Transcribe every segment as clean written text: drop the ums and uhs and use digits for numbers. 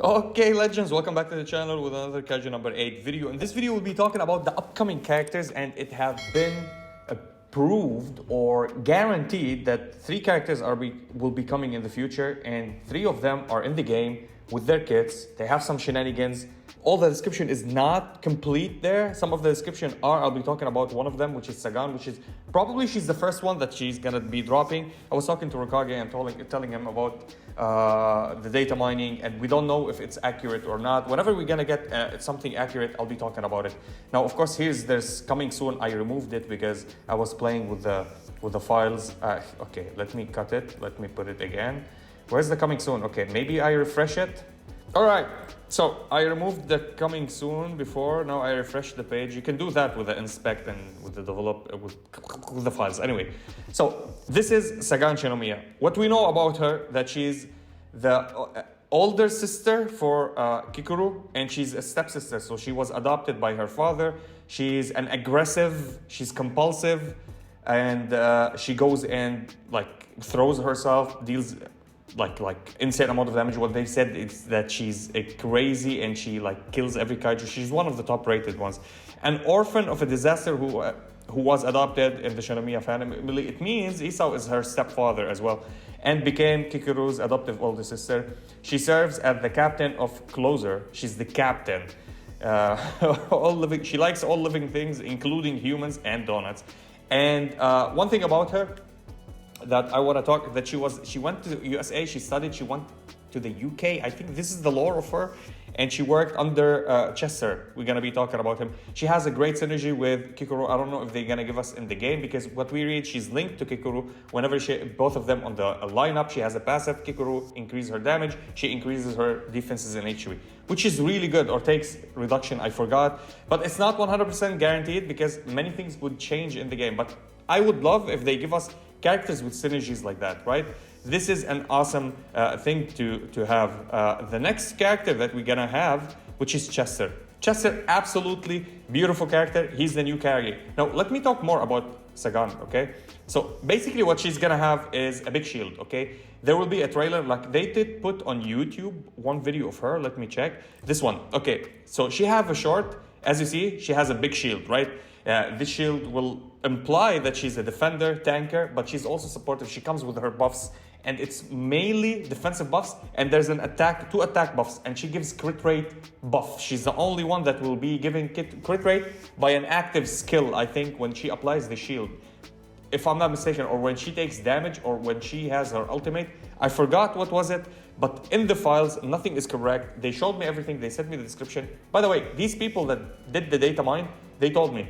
Okay, legends, welcome back to the channel with another Kaiju number 8 video. In this video, we'll be talking about the upcoming characters, and it have been approved or guaranteed that 3 characters will be coming in the future, and 3 of them are in the game with their kits. They have some shenanigans. All the description is not complete there. Some of the description I'll be talking about one of them, which is Sagan, which is probably she's the first one that she's gonna be dropping. I was talking to Rokage and telling him about the data mining, and we don't know if it's accurate or not. Whenever we're gonna get something accurate, I'll be talking about it. Now, of course, there's coming soon. I removed it because I was playing with the files. Okay, let me cut it. Let me put it again. Where's the coming soon? Okay, maybe I refresh it. All right, so I removed the coming soon before. Now I refresh the page. You can do that with the inspect and with the develop with the files. Anyway, so this is Sagan Shinomia. What we know about her, that she's the older sister for Kikuru, and she's a stepsister. So she was adopted by her father. She's an aggressive, she's compulsive, and she goes and like throws herself, deals like insane amount of damage. What they said is that she's crazy and she like kills every kaiju. She's one of the top rated ones. An orphan of a disaster who was adopted in the Shinomiya family. It means Isao is her stepfather as well, and became Kikuru's adoptive older sister. She serves as the captain of Closer. She's the captain. She likes all living things, including humans and donuts. And one thing about her that I want to talk, that she went to the USA, she studied, she went to the UK. I think this is the lore of her, and she worked under Chester. We're going to be talking about him. She has a great synergy with Kikuru. I don't know if they're going to give us in the game, because what we read, she's linked to Kikuru. Whenever both of them on the lineup, she has a passive. Kikuru increases her damage, she increases her defenses and HP, which is really good, or takes reduction, I forgot. But it's not 100% guaranteed because many things would change in the game. But I would love if they give us characters with synergies like that, right? This is an awesome thing to have. The next character that we're gonna have, which is Chester. Chester, absolutely beautiful character. He's the new Kage. Now, let me talk more about Sagan, okay? So basically what she's gonna have is a big shield, okay? There will be a trailer, like they did put on YouTube one video of her. Let me check. This one, okay. So she have a short, as you see, she has a big shield, right? This shield will imply that she's a defender, tanker, but she's also supportive. She comes with her buffs, and it's mainly defensive buffs, and there's two attack buffs, and she gives crit rate buff. She's the only one that will be giving crit rate by an active skill, I think, when she applies the shield, if I'm not mistaken, or when she takes damage, or when she has her ultimate. I forgot what was it, but in the files, nothing is correct. They showed me everything. They sent me the description. By the way, these people that did the data mine, they told me,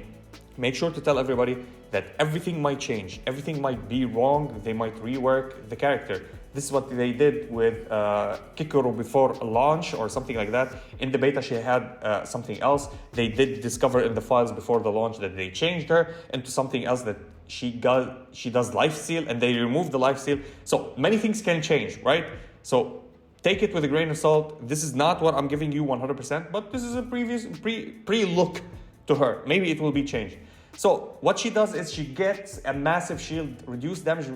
make sure to tell everybody that everything might change. Everything might be wrong. They might rework the character. This is what they did with Kikuru before launch or something like that. In the beta, she had something else. They did discover in the files before the launch that they changed her into something else, that she does lifesteal, and they removed the lifesteal. So many things can change, right? So take it with a grain of salt. This is not what I'm giving you 100%, but this is a pre-look to her. Maybe it will be changed. So what she does is she gets a massive shield, reduced damage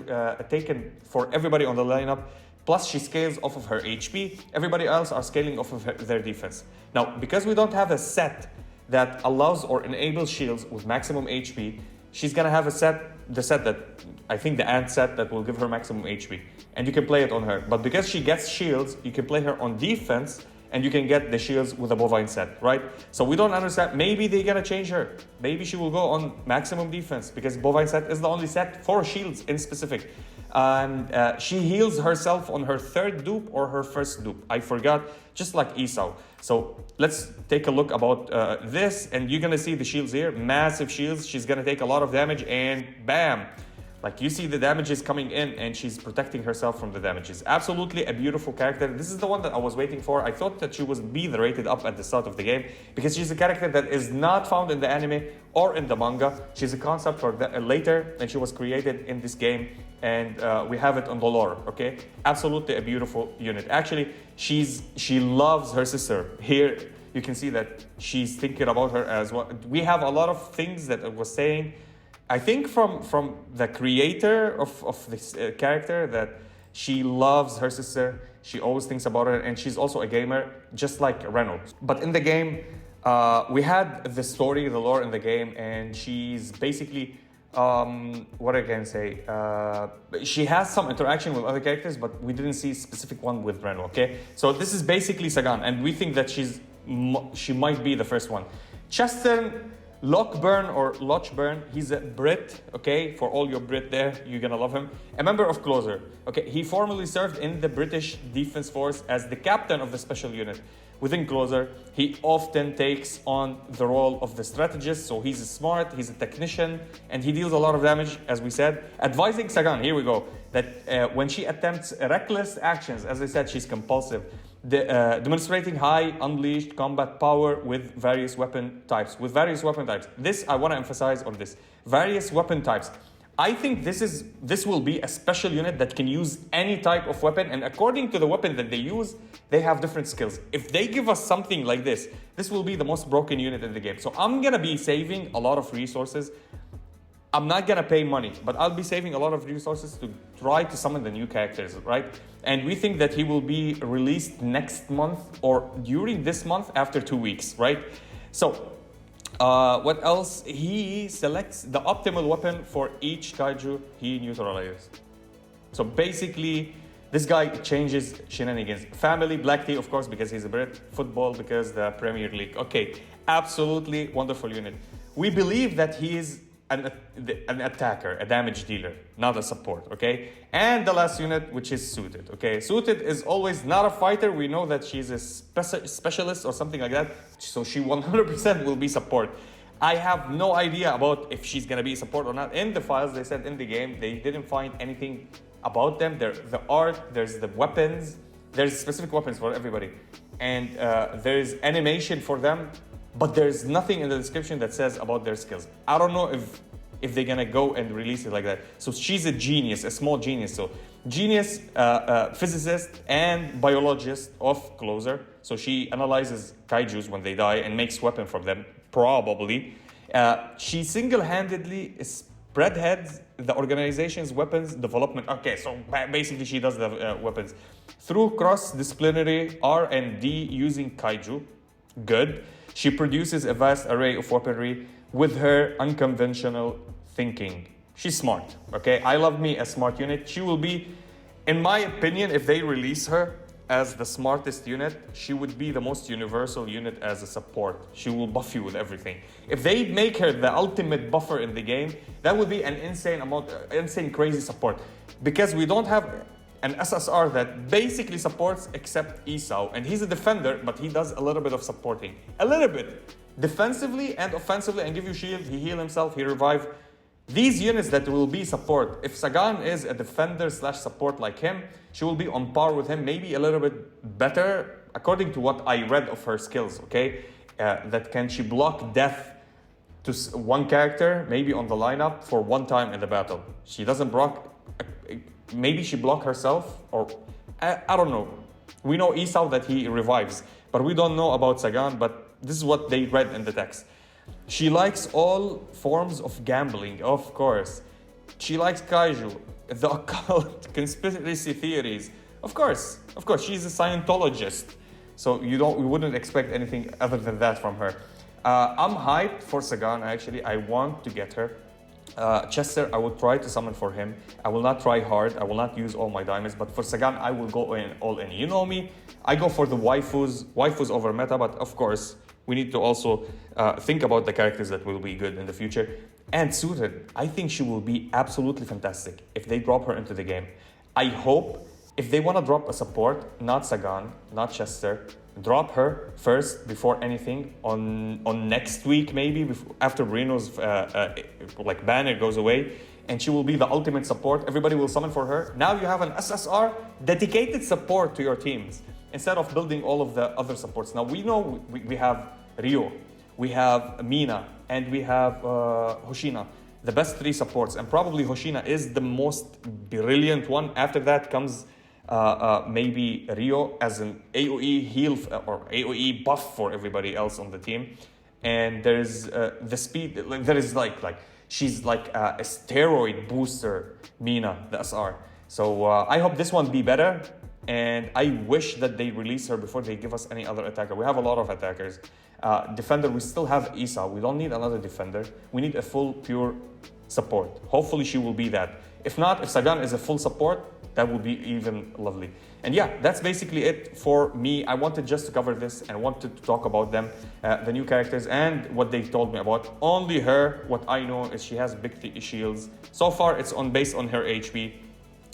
taken for everybody on the lineup, plus she scales off of her HP. Everybody else are scaling off of their defense. Now, because we don't have a set that allows or enables shields with maximum HP, she's gonna have the set that, I think the ant set, that will give her maximum HP. And you can play it on her. But because she gets shields, you can play her on defense, and you can get the shields with a bovine set, right? So we don't understand. Maybe they're gonna change her. Maybe she will go on maximum defense, because bovine set is the only set for shields in specific. And she heals herself on her 3rd dupe or her 1st dupe. I forgot, just like Isao. So let's take a look about this, and you're gonna see the shields here, massive shields. She's gonna take a lot of damage, and bam. Like, you see the damages coming in, and she's protecting herself from the damages. Absolutely a beautiful character. This is the one that I was waiting for. I thought that she would be the rated up at the start of the game, because she's a character that is not found in the anime or in the manga. She's a concept for later, and she was created in this game, and we have it on the lore, okay? Absolutely a beautiful unit. Actually, she loves her sister. Here, you can see that she's thinking about her as well. We have a lot of things that I was saying, I think from the creator of this character, that she loves her sister. She always thinks about it, and she's also a gamer, just like Reno. But in the game, we had the story, the lore in the game, and she's basically, what I can say, she has some interaction with other characters, but we didn't see a specific one with Reno, okay? So this is basically Sagan, and we think that she might be the first one. Chester Lochburn, he's a Brit, okay? For all your Brit there, you're gonna love him. A member of Closer, okay? He formerly served in the British Defence Force as the captain of the special unit. Within Closer, he often takes on the role of the strategist, so he's smart, he's a technician, and he deals a lot of damage, as we said. Advising Sagan, here we go, that when she attempts reckless actions, as I said, she's compulsive, demonstrating high unleashed combat power with various weapon types. This, I want to emphasize on this. Various weapon types. I think this will be a special unit that can use any type of weapon, and according to the weapon that they use, they have different skills. If they give us something like this will be the most broken unit in the game. So I'm gonna be saving a lot of resources. I'm not gonna pay money, but I'll be saving a lot of resources to try to summon the new characters, right? And we think that he will be released next month or during this month after 2 weeks, right? So, what else? He selects the optimal weapon for each kaiju he neutralizes. So basically, this guy changes shenanigans. Family, black tea, of course, because he's a Brit. Football, because the Premier League. Okay, absolutely wonderful unit. We believe that he is an attacker, a damage dealer, not a support, okay? And the last unit, which is Suited, okay? Suited is always not a fighter. We know that she's a specialist or something like that, so she 100% will be support. I have no idea about if she's gonna be support or not. In the files, they said in the game, they didn't find anything about them. The art, there's the weapons, there's specific weapons for everybody. And there's animation for them, but there's nothing in the description that says about their skills. I don't know if they're gonna go and release it like that. So she's a genius, a small genius. So genius, physicist and biologist of Closer. So she analyzes kaijus when they die and makes weapon from them, probably. She single-handedly spearheads the organization's weapons development. Okay, so basically she does the weapons. Through cross-disciplinary R&D using kaiju. Good. She produces a vast array of weaponry with her unconventional thinking. She's smart, okay? I love me a smart unit. She will be, in my opinion, if they release her as the smartest unit, she would be the most universal unit as a support. She will buff you with everything. If they make her the ultimate buffer in the game, that would be an insane crazy support. Because we don't have an SSR that basically supports except Esau, and he's a defender, but he does a little bit of supporting. A little bit. Defensively and offensively, and give you shield, he heal himself, he revive. These units that will be support, if Sagan is a defender / support like him, she will be on par with him, maybe a little bit better, according to what I read of her skills, okay? That can she block death to one character, maybe on the lineup, for one time in the battle. She doesn't block. Maybe she blocked herself, or I don't know. We know Esau that he revives, but we don't know about Sagan, but this is what they read in the text. She likes all forms of gambling, of course. She likes kaiju, the occult, conspiracy theories. Of course, she's a Scientologist. So we wouldn't expect anything other than that from her. I'm hyped for Sagan, actually. I want to get her. Chester, I will try to summon for him. I will not try hard. I will not use all my diamonds. But for Sagan, I will go all in. You know me. I go for the waifus over meta. But of course, we need to also think about the characters that will be good in the future. And Suited, I think she will be absolutely fantastic if they drop her into the game. I hope if they want to drop a support, not Sagan, not Chester, drop her first before anything on next week, maybe after Reno's banner goes away, and she will be the ultimate support. Everybody will summon for her. Now you have an SSR dedicated support to your teams instead of building all of the other supports. Now we know we have Ryo, we have Mina, and we have Hoshina, the best 3 supports, and probably Hoshina is the most brilliant one. After that comes maybe Ryo as an AoE heal or AoE buff for everybody else on the team. And there's the speed, there is she's like a steroid booster, Mina, the SR. So I hope this one be better. and I wish that they release her before they give us any other attacker. We have a lot of attackers. Defender, we still have Isa. We don't need another defender. We need a full, pure support. Hopefully she will be that. If not, if Sagan is a full support, that would be even lovely. And yeah, that's basically it for me. I wanted just to cover this and wanted to talk about them, the new characters and what they told me about. Only her, what I know is she has big shields. So far, it's based on her HP.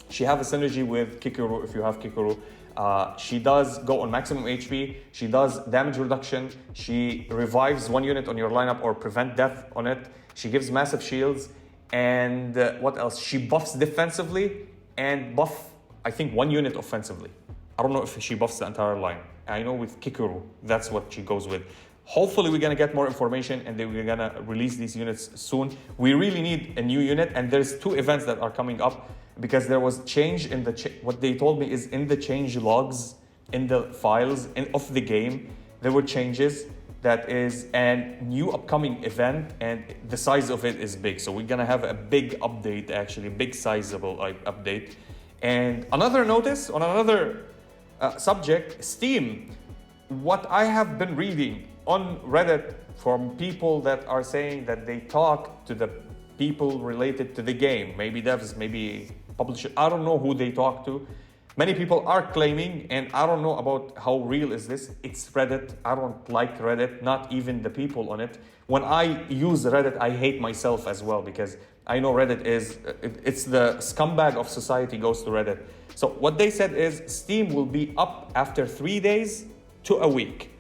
She have a synergy with Kikuru if you have Kikuru. She does go on maximum HP. She does damage reduction. She revives one unit on your lineup or prevent death on it. She gives massive shields. And what else? She buffs defensively and buff, I think, one unit offensively. I don't know if she buffs the entire line. I know with Kikuru, that's what she goes with. Hopefully we're gonna get more information and then we're gonna release these units soon. We really need a new unit, and there's 2 events that are coming up because there was change in what they told me is in the change logs, in the files of the game, there were changes. That is a new upcoming event, and the size of it is big. So we're gonna have a big update, actually, big sizable update. And another notice on another subject, Steam. What I have been reading on Reddit from people that are saying that they talk to the people related to the game, maybe devs, maybe publishers, I don't know who they talk to. Many people are claiming, and I don't know about how real is this, it's Reddit. I don't like Reddit, not even the people on it. When I use Reddit, I hate myself as well because I know Reddit it's the scumbag of society goes to Reddit. So what they said is Steam will be up after 3 days to a week.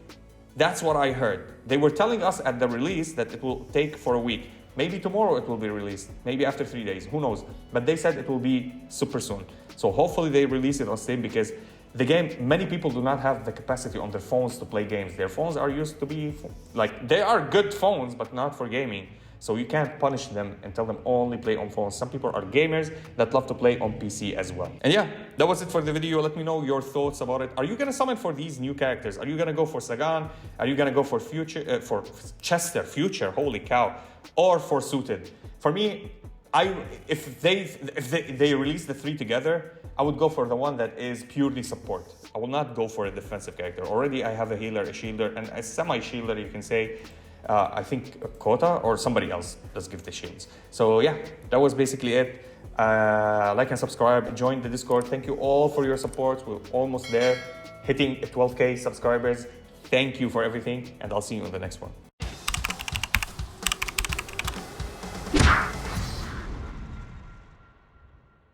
That's what I heard. They were telling us at the release that it will take for a week. Maybe tomorrow it will be released, maybe after 3 days, who knows? But they said it will be super soon. So hopefully they release it on Steam because the game, many people do not have the capacity on their phones to play games. Their phones are used to be, like, they are good phones, but not for gaming. So you can't punish them and tell them only play on phones. Some people are gamers that love to play on PC as well. And yeah, that was it for the video. Let me know your thoughts about it. Are you gonna summon for these new characters? Are you gonna go for Sagan? Are you gonna go for for Chester, Future, holy cow, or for Suited? For me, if they release the 3 together, I would go for the one that is purely support. I will not go for a defensive character. Already I have a healer, a shielder, and a semi-shielder, you can say. I think Kota or somebody else does give the shields. So yeah, that was basically it. Like and subscribe, join the Discord. Thank you all for your support. We're almost there, hitting 12K subscribers. Thank you for everything, and I'll see you in the next one.